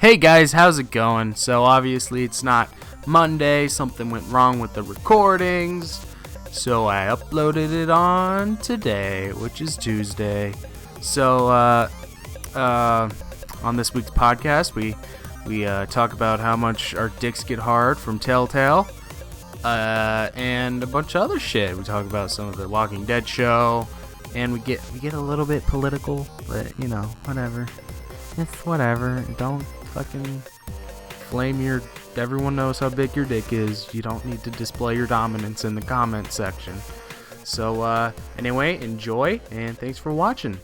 Hey guys, how's it going? So obviously it's not Monday, something went wrong with the recordings, so I uploaded it on today, which is Tuesday. So on this week's podcast, we talk about how much our dicks get hard from Telltale, and a bunch of other shit. We talk about some of the Walking Dead show, and we get a little bit political, but you know, whatever. It's whatever. Don't fucking flame your... Everyone knows how big your dick is. You don't need to display your dominance in the comment section. So, anyway, enjoy, and thanks for watching.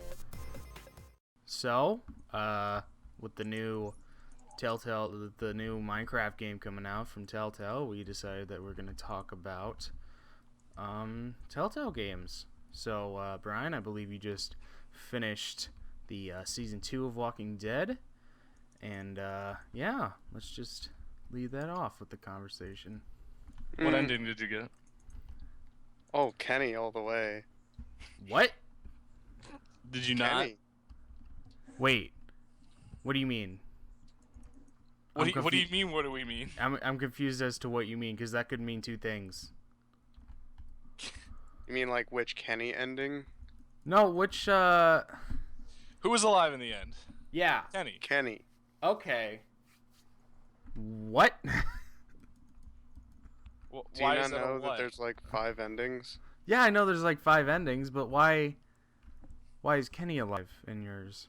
So, with the new Telltale, the new Minecraft game coming out from Telltale, we decided that we're going to talk about, Telltale games. So, Brian, I believe you just finished the season 2 of Walking Dead, and yeah, let's just leave that off with the conversation. What ending did you get? Oh, Kenny all the way. What? Did you Kenny. not? Wait, what do you mean? What do you mean? What do we mean? I'm confused as to what you mean, because that could mean two things. You mean like which Kenny ending? No, which Who was alive in the end? yeah. Kenny. Kenny. Okay. What? Well, Do you why not is that know a that what? there's like 5 endings? Yeah, I know there's like 5 endings, but why is Kenny alive in yours?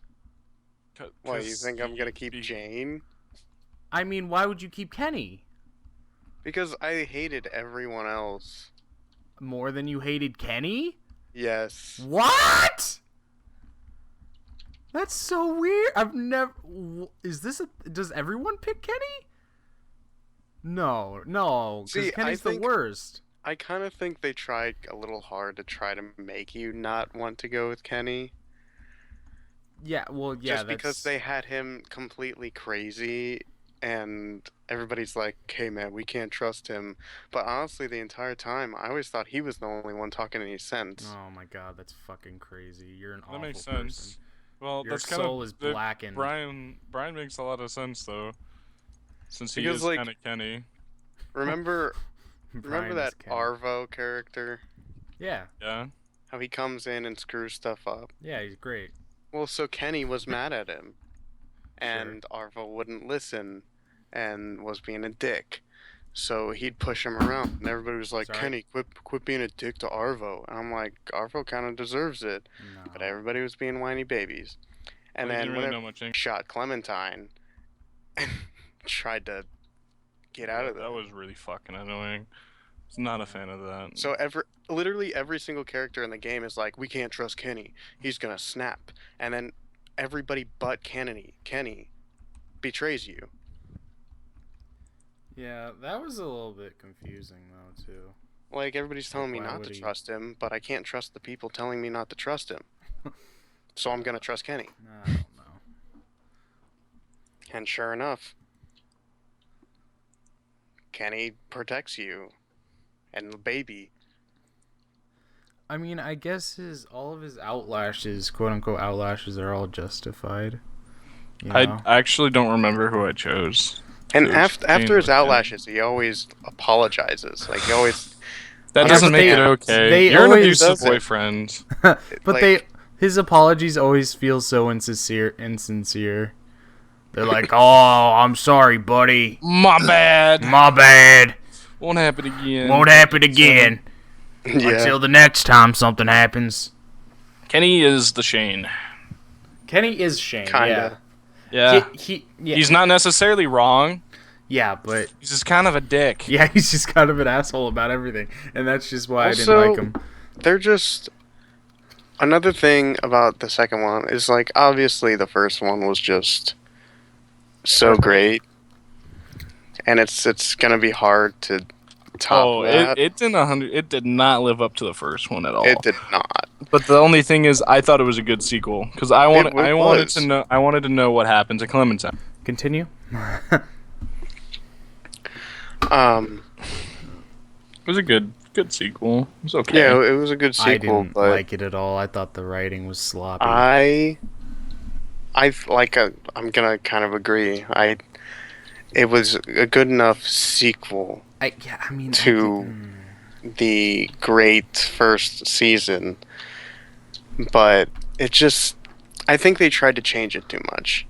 Why, you think I'm gonna keep Jane? I mean, why would you keep Kenny? Because I hated everyone else. More than you hated Kenny? Yes. What? That's so weird. I've never... Does everyone pick Kenny? No, because See, Kenny's the worst. I kind of think they tried a little hard to try to make you not want to go with Kenny. Yeah, well, yeah, Just because they had him completely crazy, and everybody's like, hey man, we can't trust him. But honestly, the entire time, I always thought he was the only one talking any sense. Oh my god, that's fucking crazy. You're an awful That makes sense. person. Well, Your that's kind soul of is blackened. Brian makes a lot of sense though, since he Because, is like, kind of Kenny. Remember Brian that is Kenny. Arvo character? Yeah, Yeah. How he comes in and screws stuff up? yeah, he's great. Well, so Kenny was mad at him, and Arvo wouldn't listen, and was being a dick. So he'd push him around, and everybody was like, Sorry? Kenny, quit being a dick to Arvo. And I'm like, Arvo kind of deserves it. No. But everybody was being whiny babies. And Well, he then didn't when really it know much English. shot Clementine, and tried to get out of there. That was really fucking annoying. I was not a fan of that. So literally every single character in the game is like, we can't trust Kenny. He's gonna snap. And then everybody but Kenny betrays you. Yeah, that was a little bit confusing though too. Like, everybody's telling me Why not would to he? trust him, but I can't trust the people telling me not to trust him. So I'm gonna trust Kenny. I don't know. And sure enough, Kenny protects you and the baby. I mean, I guess all of his outlashes, quote unquote outlashes, are all justified. You know? I actually don't remember who I chose. And It was after his Jane, outlashes, he always apologizes. Like, he always... That Yeah, doesn't but make it they okay. You're an always abusive does it. boyfriend. But like, his apologies always feel so insincere. They're like, "Oh, I'm sorry, buddy. My bad. My bad. Won't happen again. Won't happen again yeah. until the next time something happens." Kenny is the Shane. Kenny is Shane. Kinda. Yeah. Yeah. He's not necessarily wrong. Yeah, but He's just kind of a dick. yeah, he's just kind of an asshole about everything, and that's just why I didn't Also, like him. They're just... Another thing about the second one is, like, obviously the first one was just so great. And it's gonna be hard to top that. It did not live up to the first one at all. It did not. But the only thing is, I thought it was a good sequel because I wanted was. to know what happened to Clementine. Continue. It was a good sequel. It was okay. Yeah, it was a good sequel, I didn't but like it at all. I thought the writing was sloppy. I'm gonna kind of agree. It was a good enough sequel I mean, to the great first season, but it just I think they tried to change it too much.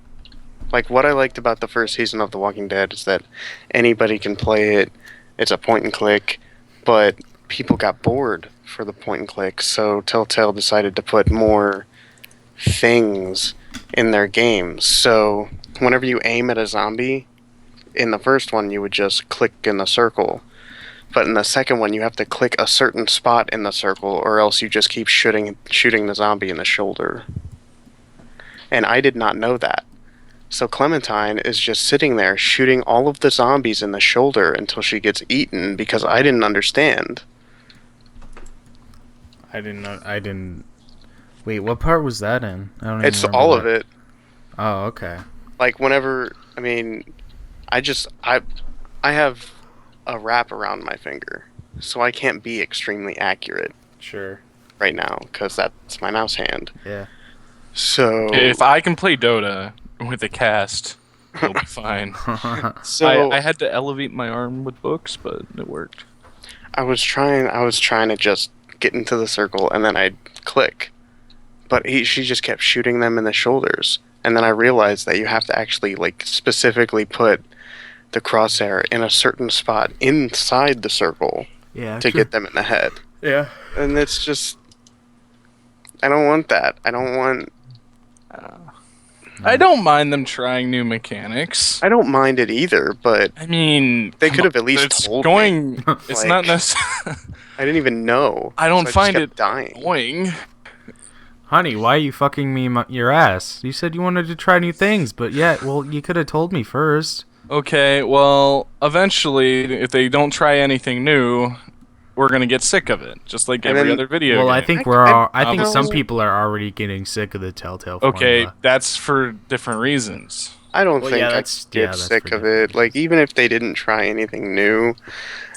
Like what I liked about the first season of The Walking Dead is that anybody can play it. It's a point and click, but people got bored for the point and click, so Telltale decided to put more things in their games. So whenever you aim at a zombie, in the first one you would just click in the circle. But in the second one you have to click a certain spot in the circle or else you just keep shooting the zombie in the shoulder. And I did not know that. So Clementine is just sitting there shooting all of the zombies in the shoulder until she gets eaten because I didn't understand. I didn't know. I didn't. Wait, what part was that in? I don't even It's remember all that. of it. Oh, okay. Like whenever, I mean, I have a wrap around my finger, so I can't be extremely accurate Sure. right now because that's my mouse hand. Yeah. So If I can play Dota with a cast, it'll be fine. so I had to elevate my arm with books, but it worked. I was trying to just get into the circle and then I'd click, but she just kept shooting them in the shoulders, and then I realized that you have to actually like specifically put the crosshair in a certain spot inside the circle Yeah. to get them in the head. Yeah. And it's just, I don't want that. I don't want. I don't mind them trying new mechanics. I don't mind it either, but I mean, they could have at least it's told going. me. It's Like, not necessarily. I didn't even know. I don't so find just it kept dying. annoying. Honey, why are you fucking me your ass? You said you wanted to try new things, but yet, well, you could have told me first. Okay, well, eventually, if they don't try anything new, we're gonna get sick of it, just like And every then- other video Well, game. I think I think some people are already getting sick of the Telltale Okay, formula. that's for different reasons. I don't Well, think yeah, I'd that's- get yeah, that's sick for of it. different Like, even if they didn't try anything new,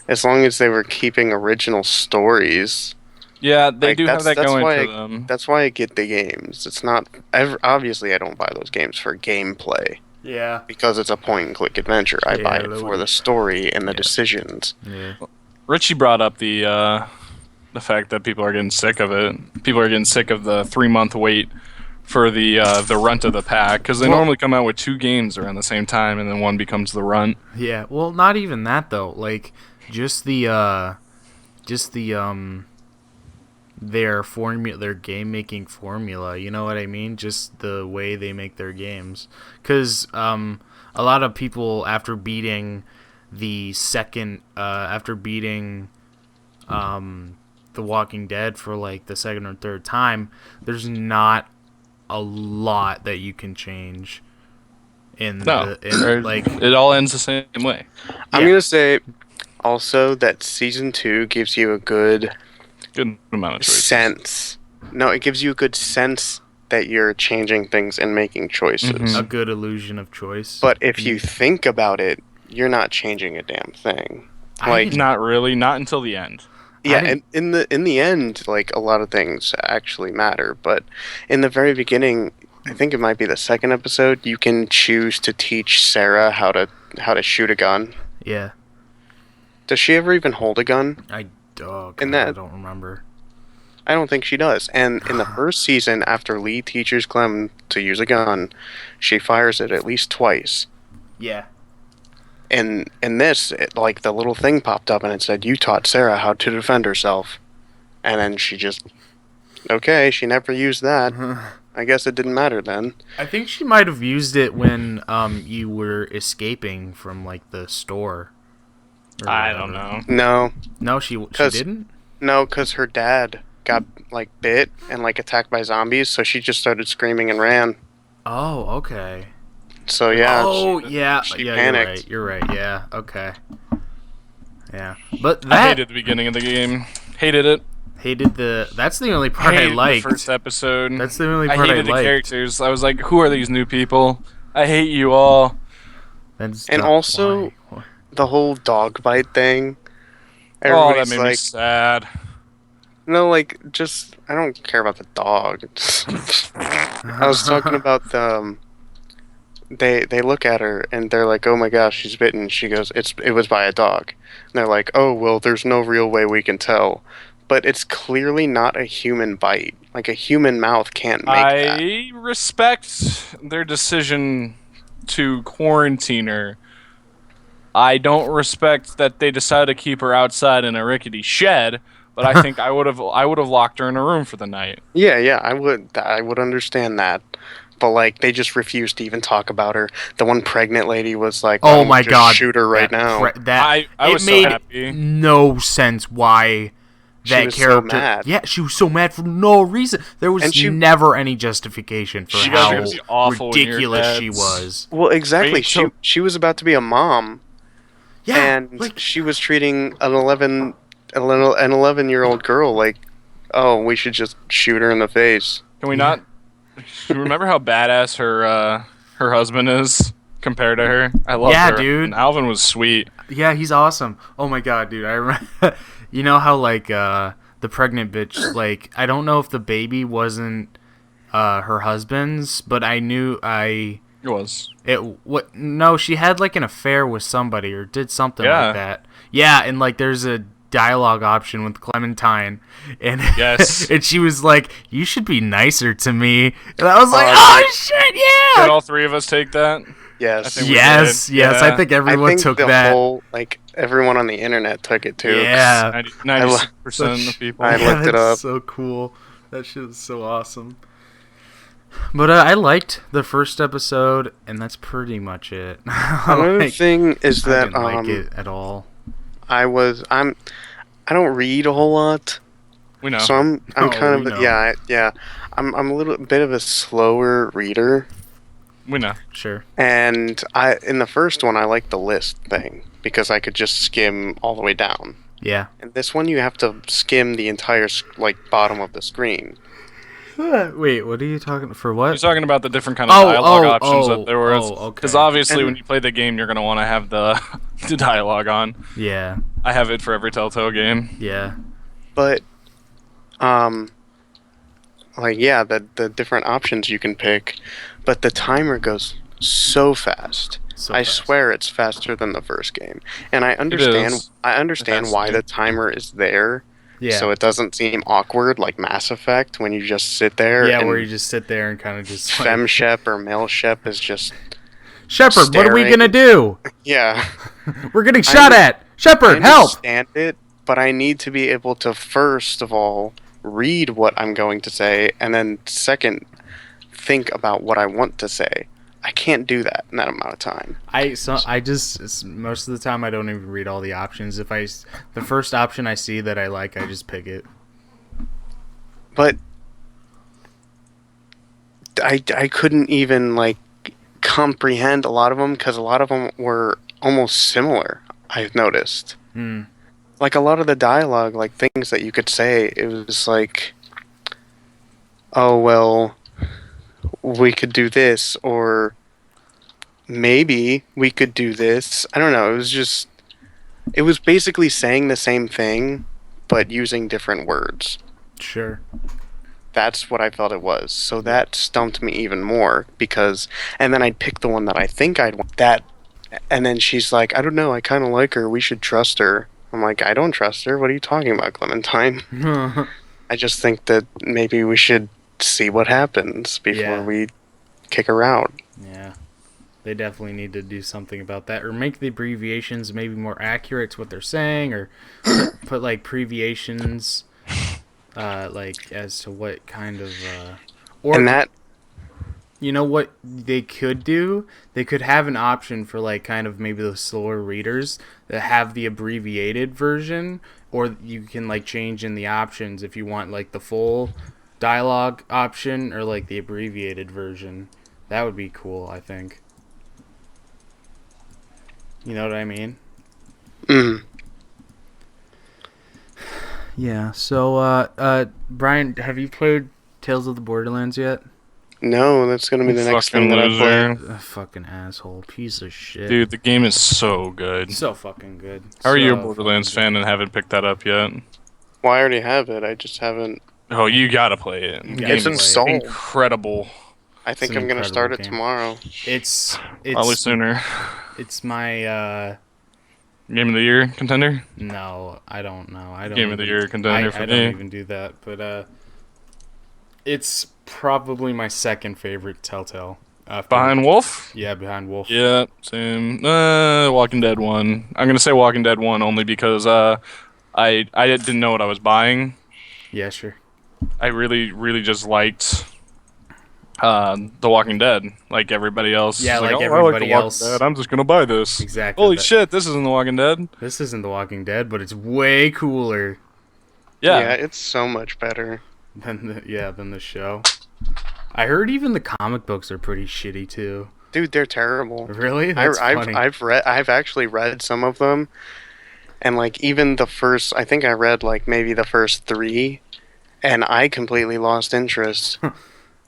as long as they were keeping original stories. Yeah, they Like, do have that going why for them. That's why I get the games. It's not obviously I don't buy those games for gameplay Yeah. because it's a point and click adventure. I buy Yeah, it that for would- the story and the Yeah. decisions. Yeah. Richie brought up the fact that people are getting sick of it. People are getting sick of the 3-month wait for the runt of the pack because they Well- normally come out with 2 games around the same time, and then one becomes the runt. Yeah. Well, not even that though. Like, just the their game making formula. You know what I mean? Just the way they make their games. Because a lot of people after beating the second The Walking Dead for like the second or third time, there's not a lot that you can change in No, like it all ends the same way. I'm Yeah. gonna say also that season 2 gives you a good Good amount of choices. sense. No, it gives you a good sense that you're changing things and making choices. Mhm. a good illusion of choice. But if you think about it, you're not changing a damn thing. I Like, didn't- Not really, not until the end. yeah, didn't- and in the end, like a lot of things actually matter. But in the very beginning, I think it might be the second episode, you can choose to teach Sarah how to shoot a gun. yeah, Does she ever even hold a gun? in that- I don't remember. I don't think she does. And in the first season, after Lee teaches Clem to use a gun, she fires it at least twice. Yeah, And in this, like the little thing popped up and it said, "You taught Sarah how to defend herself," and then she just, okay, she never used that. I guess it didn't matter then. I think she might have used it when you were escaping from like the store. or I whatever. don't know. No, No, she 'Cause- didn't. no, because her dad got like bit and like attacked by zombies, so she just started screaming and ran. Oh, okay. So yeah. Oh, she- yeah. she Yeah, panicked. you're right. Yeah. Okay. Yeah, but I that hated the beginning of the game. Hated it. hated the. That's the only part I Hated liked. the first episode. That's the only I part I hated the liked. characters. I was like, who are these new people? I hate you all. That's And not- also- the whole dog bite thing. Oh, that Everybody's made me like, sad. No, like just I don't care about the dog. I was talking about the. They look at her and they're like, "Oh my gosh, she's bitten." She goes, "It was by a dog." And they're like, "Oh well, there's no real way we can tell." But it's clearly not a human bite. Like a human mouth can't make that. I respect their decision to quarantine her. I don't respect that they decided to keep her outside in a rickety shed, but I think I would have locked her in a room for the night. Yeah, yeah, I would understand that. But like they just refused to even talk about her. The one pregnant lady was like, "Why Oh don't we my just god. shoot her right now?" I It was so made happy. no sense why She that was so character. mad. Yeah, she was so mad for no reason. There was And she- never any justification for She how goes awful when you're ridiculous she dead. was. Well, exactly. Wait, so- She was about to be a mom, Yeah, and like she was treating an 11-year-old girl like, "Oh, we should just shoot her in the face." Can we not? Do you remember how badass her husband is compared to her? I love Yeah, her. dude. And Alvin was sweet. yeah, he's awesome. Oh my god, dude, I remember. You know how like the pregnant bitch, like I don't know if the baby wasn't her husband's, but I knew It was. what no, she had like an affair with somebody or did something Yeah. like that. Yeah, and like there's a dialogue option with Clementine, and Yes. and she was like, "You should be nicer to me," and I was like, Oh, "Oh shit, yeah!" Did all three of us take that? Yes. I think we Yes, did. yes, Yeah. I think I everyone think took the that. whole like everyone on the internet took it too. 'cause Yeah. 96% of people. I looked it that's up. so cool. That shit is so awesome. But I liked the first episode, and that's pretty much it. Another Like, thing is I that didn't like it at all. I don't read a whole lot, We know. so I'm Oh, kind we of know. yeah. I'm a little bit of a slower reader, We know. Sure. and in the first one I liked the list thing because I could just skim all the way down. Yeah. And this one you have to skim the entire like bottom of the screen. Wait, what are you talking for? What? He's talking about the different kind of dialogue options oh, that there were. oh, okay. Because obviously, And- when you play the game, you're gonna want to have the the dialogue on. Yeah. I have it for every Telltale game. Yeah. But like yeah, the different options you can pick, but the timer goes so fast. So I fast. swear it's faster than the first game. And I understand is. I understand has why to. the timer is there. Yeah. So it doesn't seem awkward like Mass Effect when you just sit there Yeah, and where you just sit there and kind of just like, FemShep or MaleShep is just Shepard, what are we staring. gonna do? yeah. We're getting shot at. Shepard, I help! understand it, but I need to be able to first of all read what I'm going to say and then second think about what I want to say. I can't do that in that amount of time. Most of the time I don't even read all the options. The first option I see that I like, I just pick it. But I couldn't even like comprehend a lot of them because a lot of them were almost similar. I've noticed. Hmm. Like a lot of the dialogue, like things that you could say, it was like, "Oh well, we could do this," or maybe we could do this. I don't know. It was basically saying the same thing, but using different words. Sure. That's what I felt it was. So that stumped me even more and then I'd pick the one that I think I'd want. And then she's like, "I don't know. I kind of like her. We should trust her." I'm like, "I don't trust her. What are you talking about, Clementine?" I just think that maybe we should see what happens before Yeah. we kick her out. Yeah. They definitely need to do something about that, or make the abbreviations maybe more accurate to what they're saying, or put like abbreviations, like as to what kind of, or And that you know what they could do? They could have an option for like kind of maybe those slower readers that have the abbreviated version, or you can like change in the options if you want like the full dialogue option or like the abbreviated version. That would be cool, I think. You know what I mean? mm, Yeah. So, Brian, have you played Tales of the Borderlands yet? no, that's gonna be the next thing Fucking that I play. loser. Fucking asshole, piece of shit. Dude, the game is so good. So fucking good. How are you a So Borderlands fucking fan and haven't picked that up yet? Well, I already have it. I just haven't. Oh, you gotta play it. You The gotta It's game play is it. installed. incredible. I It's think an I'm gonna incredible start it game. tomorrow. It's Probably sooner. It's my Game of the year contender. no, I don't know. I don't Game of the even, year contender for I me. don't even do that, but it's probably my second favorite Telltale. After, Behind Wolf. yeah, behind Wolf. Yeah, same. Walking Dead 1. I'm gonna say Walking Dead 1 only because I didn't know what I was buying. Yeah, sure. I really just liked The Walking Dead, like everybody else. Yeah, It's like oh, I like everybody The Walking else. Dead. I'm just gonna buy this. Exactly. Holy shit, this isn't The Walking Dead. This isn't The Walking Dead, but it's way cooler Yeah, Yeah. it's so much better. than the show. I heard even the comic books are pretty shitty too. Dude, they're terrible. Really? That's funny. I've actually read some of them, and like even the first, I think I read like maybe the first 3, and I completely lost interest.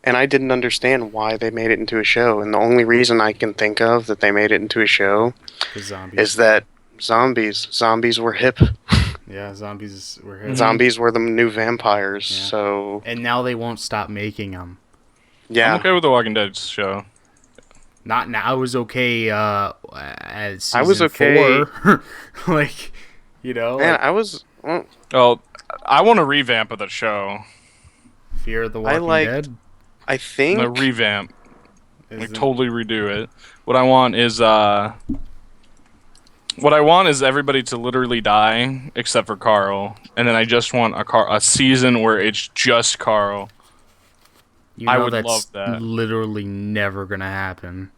And I didn't understand why they made it into a show. And the only reason I can think of that they made it into a show The zombies. is that zombies were hip. Yeah, zombies were hit. Zombies were the new vampires. Yeah. So And now they won't stop making them. yeah, I'm okay with The Walking Dead show. Not now. I was okay. As season I was okay. 4. Like, you know, man, like I was. Well, Oh, I want a revamp of the show. Fear of the I Walking liked- Dead. I think A revamp. Like Isn't- totally redo it. What I want is everybody to literally die except for Carl, and then I just want a season where it's just Carl. You know I would that's love that. literally never gonna happen.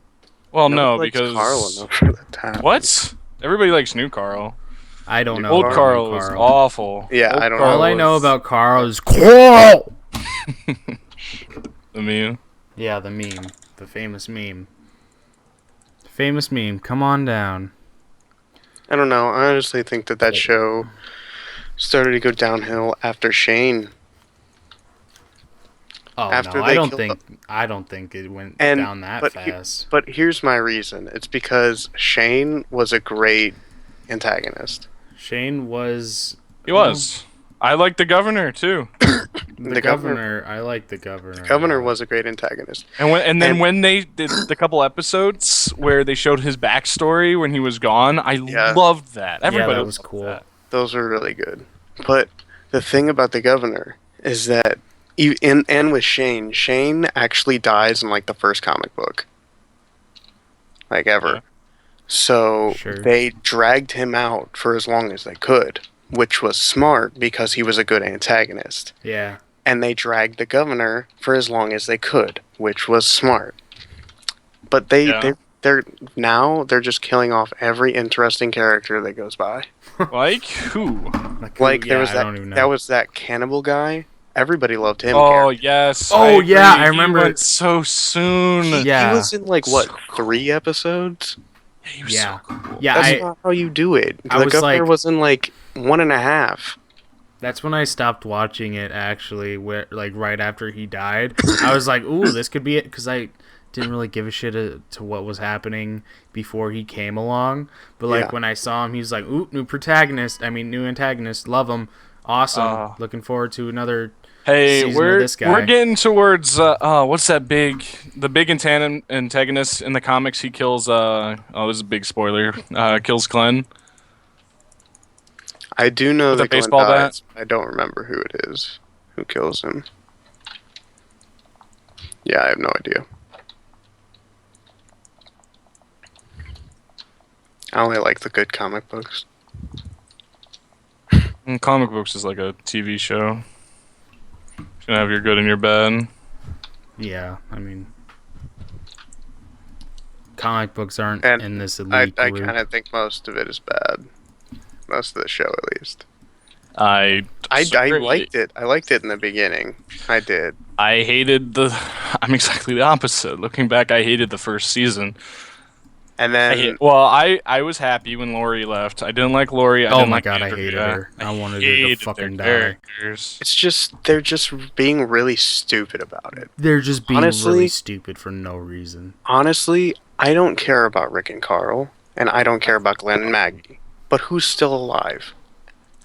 Well, nobody no, likes because Carl enough for that to happen. what? Everybody likes new Carl. I don't know. Old about Carl new was awful. Yeah, Old I don't Carl know. All I know was about Carl is Carl. the meme. Yeah, the meme, the famous meme. Famous meme. Come on down. I don't know. I honestly think that show started to go downhill after Shane. Oh After no, they I don't think it went And- down that but fast. But here's my reason. It's because Shane was a great antagonist. Shane was. He was. I like the governor too. The governor. I like the governor. Governor was a great antagonist. And then when they did the couple episodes where they showed his backstory when he was gone, I Yeah. loved that. Everybody that was loved cool. that. Those were really good. But the thing about the governor is that and with Shane actually dies in like the first comic book. Like ever. Yeah. So Sure. they dragged him out for as long as they could, which was smart because he was a good antagonist. Yeah. And they dragged the governor for as long as they could, which was smart. But they're just killing off every interesting character that goes by. Like who? Like yeah, there was I don't even know. that was that cannibal guy. Everybody loved him. Oh yes. Oh, I yeah, agree. I remember He it. went so soon. Yeah. He was in like what 3 episodes? He was Yeah. so cool. Yeah, That's not how you do it. I The was governor like- was in like 1.5. That's when I stopped watching it. Actually, where like right after he died, I was like, "Ooh, this could be it," because I didn't really give a shit to what was happening before he came along. But like Yeah. when I saw him, he was like, "Ooh, new antagonist. Love him, awesome. Looking forward to another." Hey, season of we're this guy. we're getting towards what's that the big antagonist in the comics? He kills this is a big spoiler. Kills Glenn. I do know With a that Glenn baseball bat? dies. I don't remember who it is who kills him. Yeah, I have no idea. I only like the good comic books. And comic books is like a TV show. You can have your good and your bad. Yeah, I mean, comic books aren't And in this I elite group. kind of think most of it is bad. Most of the show, at least. I liked it. I liked it in the beginning. I did. I hated I'm exactly the opposite. Looking back, I hated the first season. And then I was happy when Lori left. I didn't like Lori. Oh didn't my like god, I Andrea. hated her. I wanted her to hated fucking their die. characters. it's just they're just being really stupid about it. They're just being Honestly- really stupid for no reason. Honestly, I don't care about Rick and Carl, and I don't care about Glenn and Maggie. But who's still alive?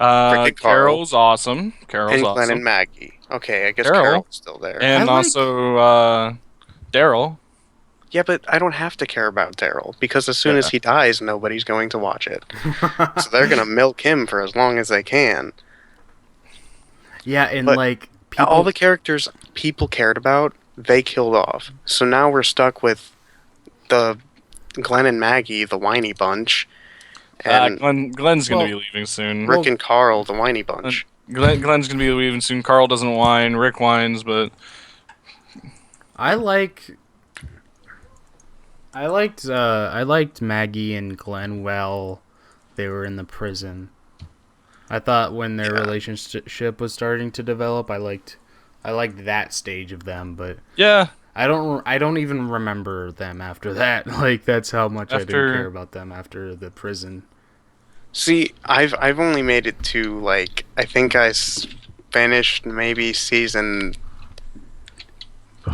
Frickin' Carl. Carol's awesome. Carol's And Glenn awesome. and Maggie. Okay, I guess Carol. Carol's still there. And I like- also Daryl. Yeah, but I don't have to care about Daryl because as soon as Yeah. he dies, nobody's going to watch it. So they're gonna milk him for as long as they can. Yeah, and But like people, All the characters people cared about, they killed off. So now we're stuck with the Glenn and Maggie, the whiny bunch, and Glenn's going to Well- be leaving soon. Rick and Carl, the whiny bunch. Glenn's going to be leaving soon. Carl doesn't whine. Rick whines, but I liked Maggie and Glenn while they were in the prison. I thought when their relationship was starting to develop, I liked that stage of them, but yeah. I don't even remember them after that. Like that's how much I didn't care about them after the prison. See, I've only made it to like I think finished maybe season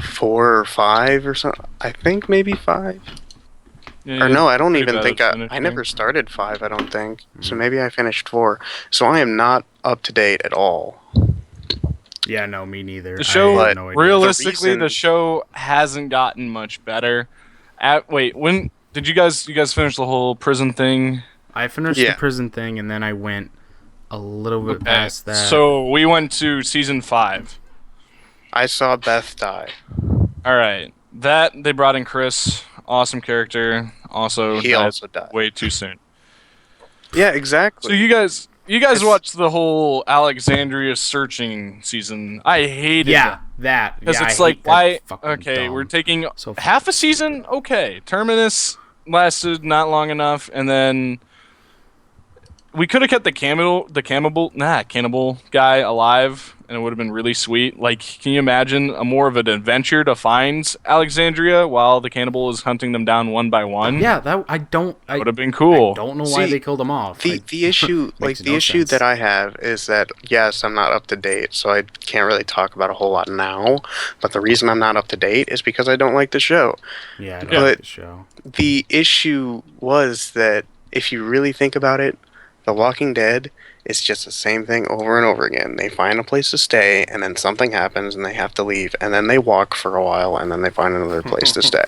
4 or 5 or something. I think maybe 5. Yeah, Or no, I don't pretty even bad think at I finishing. never started 5. I don't think so. Maybe I finished 4. So I am not up to date at all. Yeah, no, me neither. The show, I had no idea. realistically, The the show hasn't gotten much better. Wait, when did you guys finish the whole prison thing? I finished the prison thing, and then I went a little bit past that. So we went to season 5. I saw Beth die. All right, that they brought in Chris, awesome character. Also, He also died. way too soon. Yeah, exactly. So you guys watched the whole Alexandria searching season. I hated that because yeah, it's I like hate that why? fucking Okay, dumb. we're taking So half a season. Okay, Terminus lasted not long enough, and then we could have kept the cannibal guy alive, and it would have been really sweet. Like, can you imagine a more of an adventure to find Alexandria while the cannibal is hunting them down one by one? Yeah, that would have been cool. I don't know why See, they killed him off. The issue, makes the no issue sense. that I have is that yes, I'm not up to date, so I can't really talk about a whole lot now. But the reason I'm not up to date is because I don't like the show. Yeah, I don't But- like the show. The issue was that if you really think about it, The Walking Dead is just the same thing over and over again. They find a place to stay, and then something happens, and they have to leave, and then they walk for a while, and then they find another place to stay.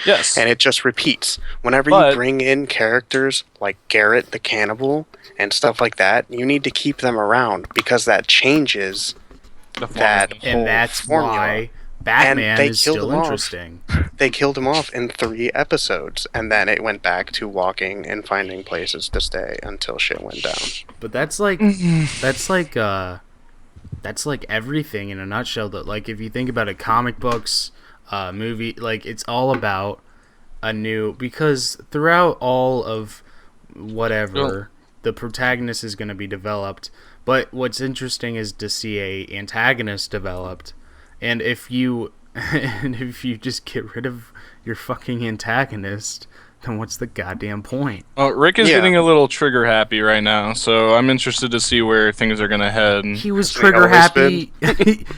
Yes. And it just repeats. Whenever But- you bring in characters like Garrett the Cannibal and stuff like that, you need to keep them around because that changes The that formula. And whole that's formula. why Batman they is killed still him off. interesting. They killed him off in 3 episodes, and then it went back to walking and finding places to stay until shit went down. But that's like everything in a nutshell. That like if you think about it, comic books, movie, like it's all about a new because throughout all of whatever the protagonist is going to be developed. But what's interesting is to see a antagonist developed, and if you just get rid of your fucking antagonist, then what's the goddamn point? Oh, Rick is Yeah. getting a little trigger happy right now, so I'm interested to see where things are gonna head. He was Hasn't he trigger always happy.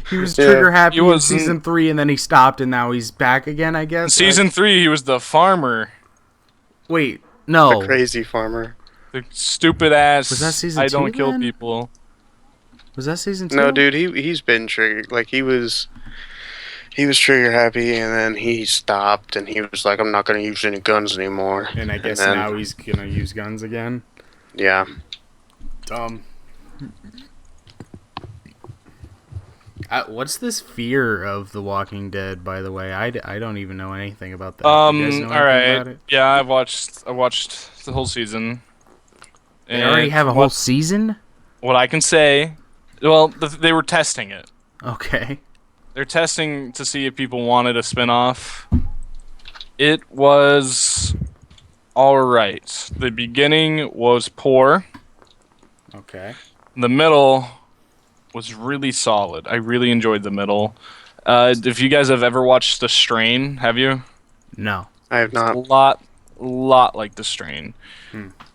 He was Yeah. trigger happy He in wasn't- season 3, and then he stopped, and now he's back again. I guess. Season 3, he was the farmer, Wait, no. The crazy farmer. the stupid ass. Was that season I don't 2 kill then? people. Was that season 2? No, dude, he's been triggered. Like he was trigger happy, and then he stopped, and he was like, "I'm not gonna use any guns anymore." And I guess then- now he's gonna use guns again. Yeah. Dumb. What's this fear of The Walking Dead? By the way, I don't even know anything about that. You guys know All anything right. about it? Yeah, I watched the whole season. They already have a whole season. What I can say, well, they were testing it. Okay. They're testing to see if people wanted a spin-off. It was all right. The beginning was poor. Okay. The middle was really solid. I really enjoyed the middle. If you guys have ever watched The Strain, have you? No. I have A not. lot like The Strain.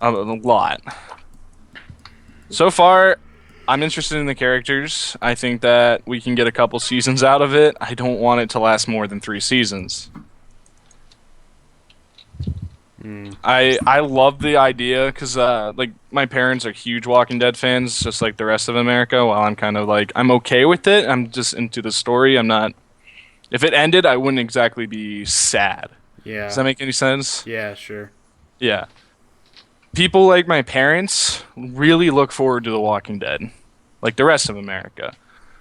A lot. So far, I'm interested in the characters. I think that we can get a couple seasons out of it. I don't want it to last more than 3 seasons. I love the idea because like my parents are huge Walking Dead fans, just like the rest of America. While I'm kind of like I'm okay with it. I'm just into the story. I'm not. If it ended, I wouldn't exactly be sad. Does Yeah. that make any sense? Yeah, sure. Yeah. People like my parents really look forward to The Walking Dead, like the rest of America.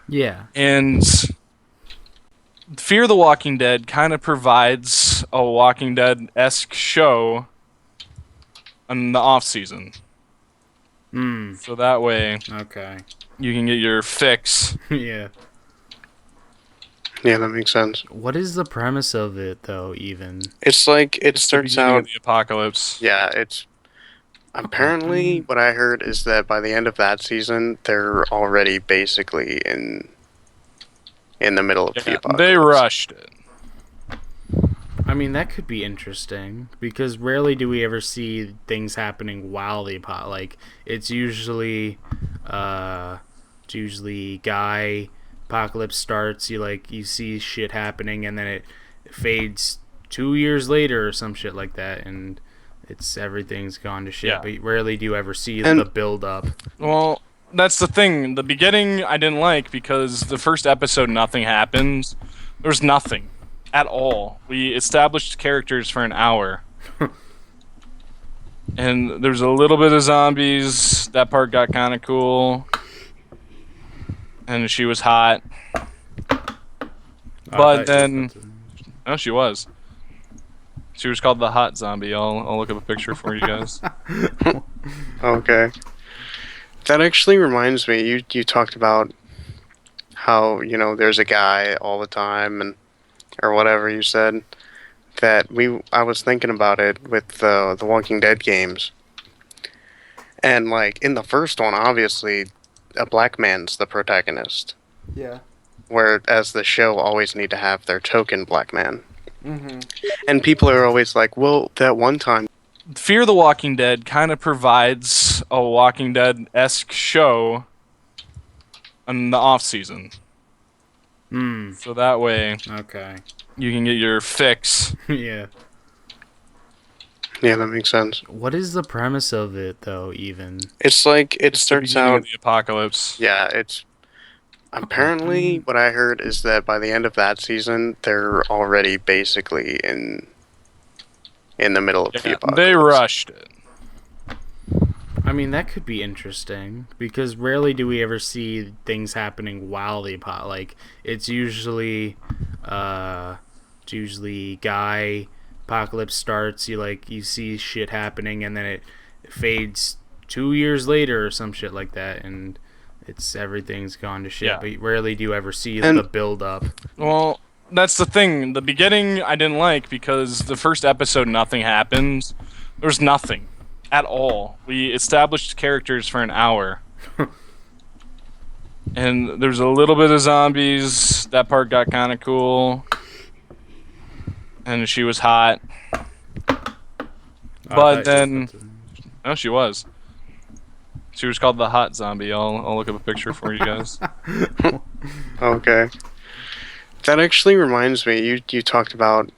Yeah. And Fear the Walking Dead kind of provides a Walking Dead-esque show in the off season. So that way Okay. you can get your fix. Yeah. Yeah, that makes sense. What is the premise of it, though, even? It's like it The starts beginning out. of the apocalypse. Yeah, it's apparently what I heard is that by the end of that season, they're already basically in the middle of the Yeah, apocalypse. they rushed it. I mean, that could be interesting because rarely do we ever see things happening while the like it's usually guy apocalypse starts. You see shit happening and then it fades 2 years later or some shit like that, and it's everything's gone to shit. Yeah. But rarely do you ever see And- the build up. Well, that's the thing. The beginning I didn't like because the first episode nothing happens. There's nothing at all. We established characters for an hour. And there's a little bit of zombies. That part got kind of cool. And she was hot. But then oh, she was. She was called the hot zombie. I'll look up a picture for you guys. Okay. That actually reminds me. You talked about how there's a guy all the time and or whatever you said. I was thinking about it with the Walking Dead games. And like in the first one, obviously, a black man's the protagonist. Yeah. Whereas the show always need to have their token black man. And people are always like, well, that one time. Fear the Walking Dead kind of provides a Walking Dead-esque show in the off season. So that way Okay. you can get your fix. Yeah. Yeah, that makes sense. What is the premise of it, though, even? It's like it The starts beginning out. of the apocalypse. Yeah, it's apparently what I heard is that by the end of that season, they're already basically in the middle of the Yeah, apocalypse. they rushed it. I mean, that could be interesting because rarely do we ever see things happening while the like it's usually guy apocalypse starts. You see shit happening and then it fades 2 years later or some shit like that, and it's everything's gone to shit. Yeah. But rarely do you ever see And- the build up. Well, that's the thing. The beginning I didn't like because the first episode nothing happens. There's nothing at all. We established characters for an hour. And there's a little bit of zombies. That part got kind of cool. And she was hot. But then oh, she was. She was called the hot zombie. I'll look up a picture for you guys. Okay. That actually reminds me. You talked about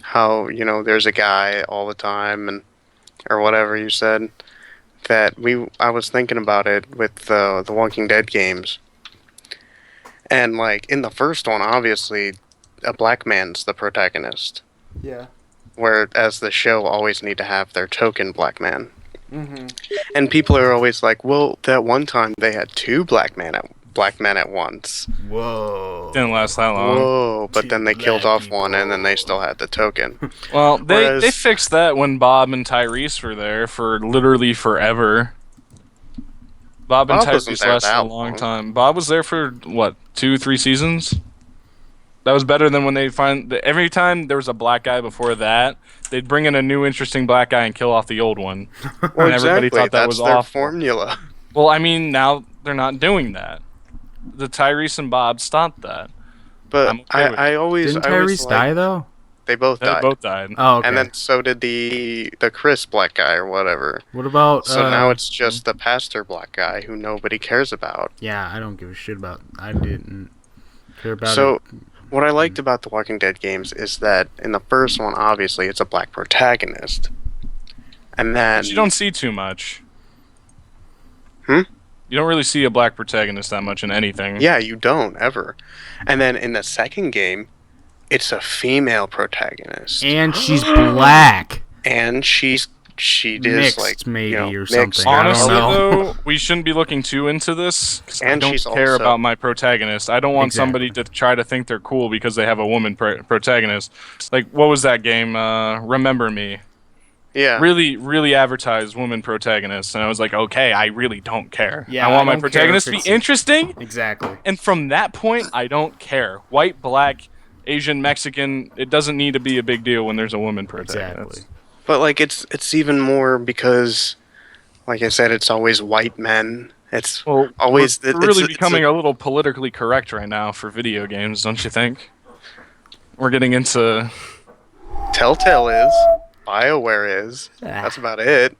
how there's a guy all the time and or whatever you said. I was thinking about it with the Walking Dead games. And like in the first one, obviously, a black man's the protagonist. Yeah. Whereas the show always need to have their token black man. And people are always like, well, that one time they had two black men at once. Whoa. Didn't last that long. Whoa! But then they Two killed black off one, and then they still had the token. Well, they Whereas- fixed that when Bob and Tyrese were there for literally forever. Bob and Bob wasn't Tyrese there lasted that a long long. time. Bob was there for what, 2-3 seasons? That was better than when they every time there was a black guy before that, they'd bring in a new interesting black guy and kill off the old one. Well, And everybody exactly. thought that That's was their awful. formula. Well, I mean, now they're not doing that. The Tyrese and Bob stopped that. But I'm okay with I always Didn't I always Tyrese die, though? They both They died. both died. Oh, okay. And then so did the Chris black guy or whatever. What about... So now it's just the pastor black guy who nobody cares about. Yeah, I don't give a shit about... I didn't care about So it. What I liked about the Walking Dead games is that in the first one, obviously, it's a black protagonist, and then But you don't see too much. Hmm? You don't really see a black protagonist that much in anything. yeah, you don't ever. And then in the second game, it's a female protagonist, And she's black. and she is Mixed, like maybe, or mixed. something. I don't Honestly, know. though, we shouldn't be looking too into this. 'Cause I And don't she's care also- about my protagonist. I don't want Exactly. somebody to try to think they're cool because they have a woman protagonist. Like, what was that game? Remember Me. Yeah, Really, really advertised woman protagonist, and I was like, okay, I really don't care. Yeah, I want I my don't care protagonist if to be it's- interesting, Exactly. and from that point, I don't care. White, black, Asian, Mexican. It doesn't need to be a big deal when there's a woman protagonist. Exactly. but like it's even more because, like I said, it's always white men. It's Well, always we're really becoming a little politically correct right now for video games, don't you think? We're getting into Telltale is, BioWare is. Ah. That's about it.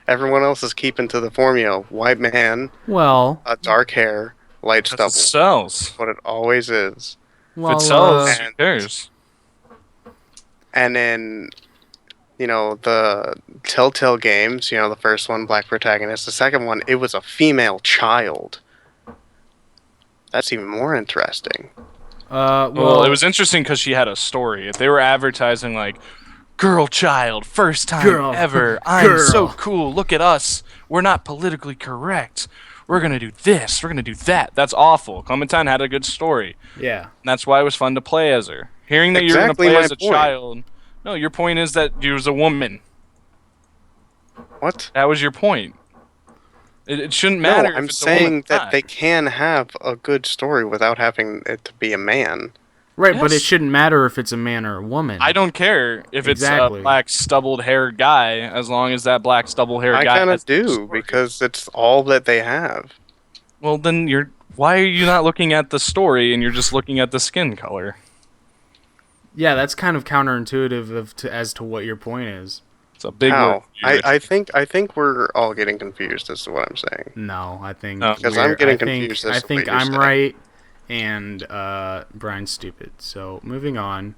Everyone else is keeping to the formula: white man, Well, dark hair, light it stubble. sells. That's what it always is. well, If it sells, uh, who cares? And then, the Telltale games, the first one, black protagonist. The second one, it was a female child. That's even more interesting. Well, it was interesting because she had a story. If they were advertising like, "Girl, child, first time Girl. ever, I'm so Girl. cool. Look at us. We're not politically correct. We're gonna do this. We're gonna do that." That's awful. Clementine had a good story. yeah. And that's why it was fun to play as her. Hearing that you're Exactly gonna play my as a point. child. No, your point is that you was a woman. What? That was your point. It shouldn't matter. No, if I'm it's a woman saying or that not. they can have a good story without having it to be a man. Right, but it Yes. shouldn't matter if it's a man or a woman. I don't care if it's Exactly. a black stubbled hair guy, as long as that black stubbled hair I guy. kind has of a do story. because it's all that they have. Well, then why are you not looking at the story and you're just looking at the skin color? Yeah, that's kind of counterintuitive as to what your point is. It's a big word. How? I think we're all getting confused as to what I'm saying. No, I think No. Because we're- I'm getting I think- confused as I to think what you're I'm saying. right, and Brian's stupid. So moving on.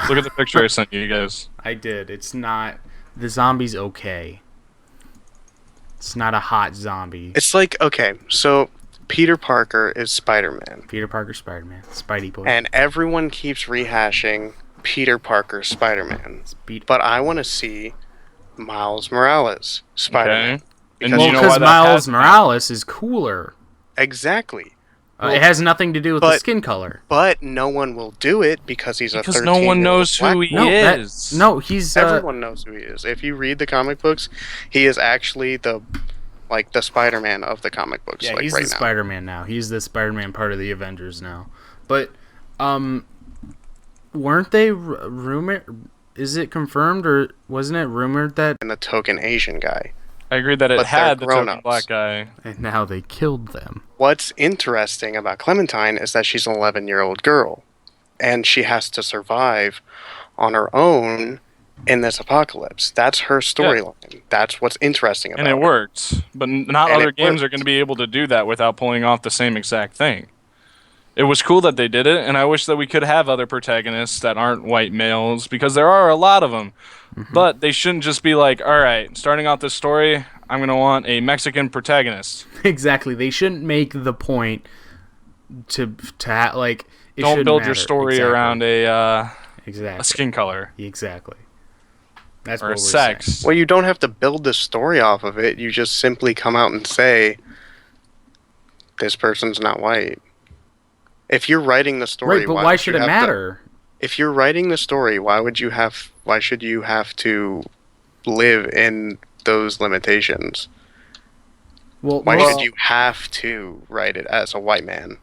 Look at the picture I sent you guys. I did. It's not. The zombie's okay. It's not a hot zombie. It's like, okay, so Peter Parker is Spider-Man, Peter Parker, Spider-Man, Spidey boy. and everyone keeps rehashing Peter Parker, Spider-Man. It's beat- But I want to see Miles Morales, Spider-man. Okay. Because And well, you know why because that Miles has- Morales is cooler. Exactly. It has nothing to do with the but- skin color. But no one will do it because he's a Because 13-year-old no one knows who black he No, is. no, he's Everyone knows who he is. If you read the comic books, he is actually the Spider-Man of the comic books. Yeah, like he's right the now. Spider-Man now. He's the Spider-Man part of the Avengers now. But, weren't they rumored? Is it confirmed or wasn't it rumored that? And the token Asian guy. I agree that it But had they're the token grown-ups. black guy. And now they killed them. What's interesting about Clementine is that she's an 11-year-old girl, and she has to survive on her own in this apocalypse. That's her storyline. That's what's interesting about And it it. worked. But not And other it games are worked. going to be able to do that without pulling off the same exact thing. It was cool that they did it, and I wish that we could have other protagonists that aren't white males, because there are a lot of them. But they shouldn't just be like, all right, starting out this story, I'm going to want a Mexican protagonist. Exactly. They shouldn't make the point to like. It Don't shouldn't build your matter. story Exactly. around a Exactly. skin color Exactly. That's or what a we're sex. Well, you don't have to build the story off of it. You just simply come out and say, this person's not white. If you're writing the saying. story, Right, but why why would should you it have to- matter? if you're writing the story, why should you have to live in those limitations? Well, Why most, should you have to write it as a white man?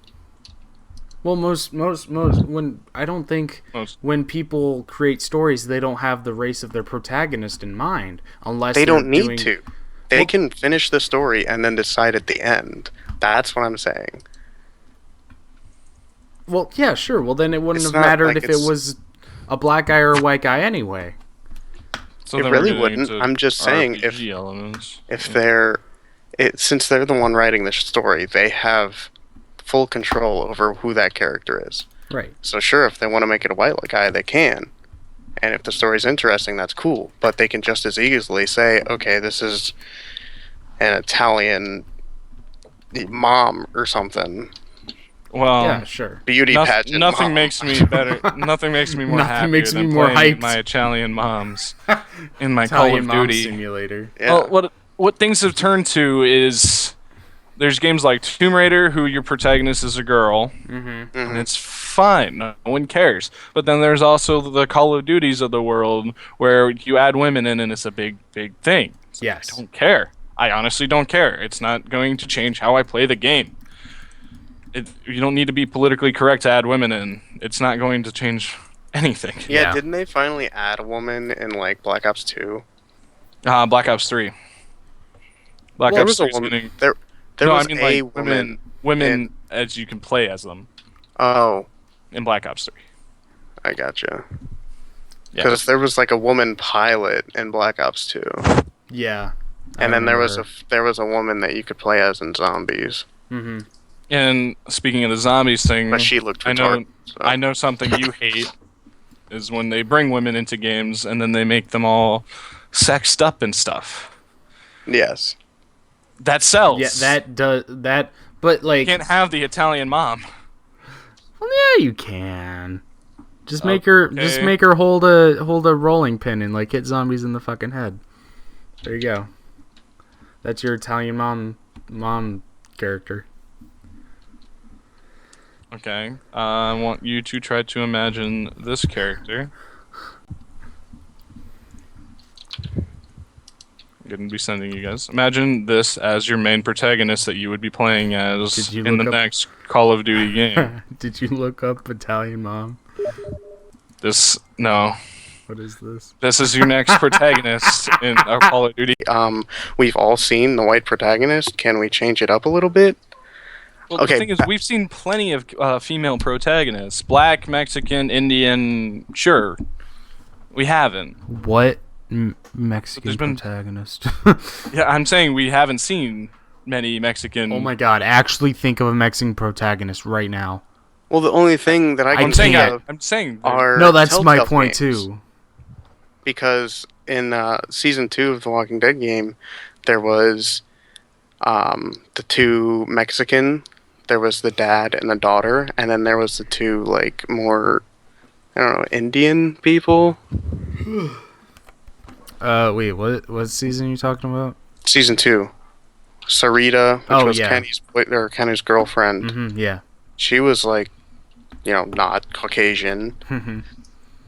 well, most when I don't think Most. when people create stories, they don't have the race of their protagonist in mind, unless They they're don't need doing- to. They can finish the story and then decide at the end. That's what I'm saying. Well, yeah, sure. Well, then it wouldn't It's have not mattered like if it it's- was a black guy or a white guy anyway. So It then we're really getting wouldn't. into I'm just saying RPG elements. if since they're the one writing the story, they have full control over who that character is. Right. So sure, if they want to make it a white guy, they can. And if the story's interesting, that's cool. But they can just as easily say, okay, this is an Italian mom or something. Well, Yeah, sure. Beauty pageant nothing mom. makes me better. Nothing makes me more Nothing happier makes me than more playing hyped. my Italian moms in my Italian Call Mom of Duty. Simulator. Yeah. Well, what things have turned to is there's games like Tomb Raider, who your protagonist is a girl, Mm-hmm. and it's fine. No one cares. But then there's also the Call of Duties of the world where you add women in, and it's a big, big thing. Yes. I don't care. I honestly don't care. It's not going to change how I play the game. You don't need to be politically correct to add women in. It's not going to change anything. Yeah, didn't they finally add a woman in like Black Ops 2? Black Ops 3. Black There Ops was a 3 is woman. getting... There no, was I mean a like woman. women in- as you can play as them Oh, in Black Ops 3. I gotcha. Yeah. Because there was like a woman pilot in Black Ops 2, Yeah. and then there was a woman that you could play as in Zombies, Mm-hmm. And speaking of the zombies thing, but she looked I know retarded. so. I know something you hate is when they bring women into games and then they make them all sexed up and stuff. Yes. That sells. Yeah, that does that. But You like, can't have the Italian mom. well, yeah, you can. Just make her hold a rolling pin and like hit zombies in the fucking head. There you go. That's your Italian mom character. Okay. I want you to try to imagine this character. I'm going to be sending you guys. Imagine this as your main protagonist that you would be playing as Did you in the look up- next Call of Duty game. Did you look up Italian mom? No. What is this? This is your next protagonist in a Call of Duty. We've all seen the white protagonist. Can we change it up a little bit? Well, Okay, the thing is, we've seen plenty of female protagonists. Black, Mexican, Indian, sure. We haven't. What Mexican There's been- protagonist? Yeah, I'm saying we haven't seen many Mexican... Oh my god! Actually, think of a Mexican protagonist right now. Well, the only thing that I can I'm saying, think of I'm saying are No, that's my Telltale point games. too. Because in season 2 of the Walking Dead game, there was the two Mexican. There was the dad and the daughter, and then there was the two like more, I don't know, Indian people. Wait, what season are you talking about? Season 2, Sarita, which was yeah. Kenny's girlfriend. Mm-hmm, yeah. She was like, not Caucasian. Mm-hmm.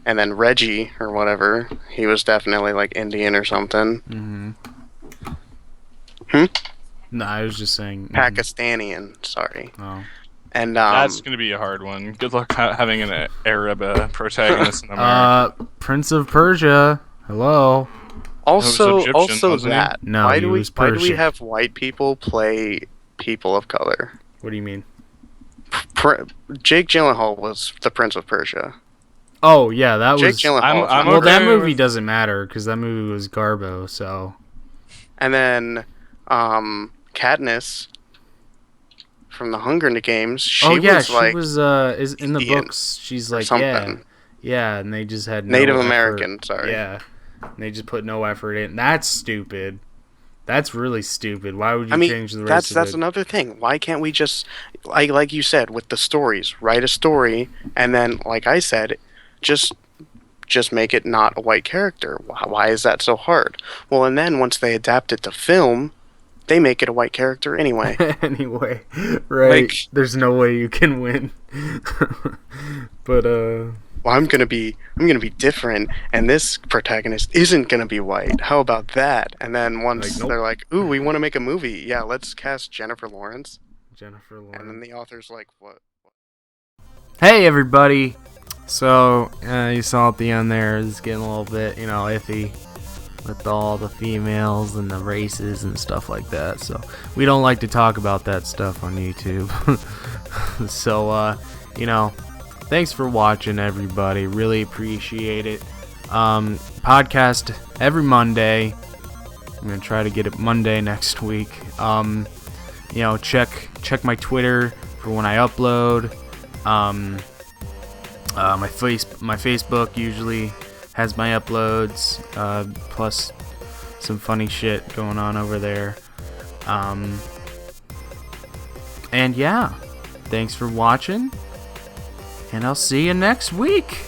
And then Reggie or whatever, he was definitely like Indian or something. Mm-hmm. No, I was just saying. Pakistanian, sorry. Oh. And that's going to be a hard one. Good luck having an Arab protagonist in America. Prince of Persia. Hello. also Egyptian, also wasn't he? that. No, why he do we was why do we Persian. have white people play people of color? What do you mean? Jake Gyllenhaal was the Prince of Persia. Oh yeah, that Jake was. Gyllenhaal. I'm Well, that okay movie with- doesn't matter because that movie was Garbo. So. And then Katniss from the Hunger Games. She was she like was is in the Indian books. She's or like something. yeah, and they just had no Native effort. American. Sorry. Yeah, and they just put no effort in. That's stupid. That's really stupid. Why would you I mean, change the race? that's of it? another thing. Why can't we just, like you said, with the stories, write a story, and then, like I said, just make it not a white character? Why is that so hard? Well, and then once they adapt it to film, they make it a white character anyway. Anyway, right? Like- There's no way you can win. But Well, I'm gonna be different, and this protagonist isn't gonna be white. How about that? And then once Like, nope. they're like, "Ooh, we want to make a movie. Yeah, let's cast Jennifer Lawrence." Jennifer And then Lawrence. the author's like, "What?" Hey everybody. So you saw at the end there, it's getting a little bit, iffy with all the females and the races and stuff like that. So we don't like to talk about that stuff on YouTube. So thanks for watching, everybody. Really appreciate it. Podcast every Monday. I'm gonna try to get it Monday next week. Check my Twitter for when I upload. My Facebook usually has my uploads, plus some funny shit going on over there. And yeah, thanks for watching, and I'll see you next week.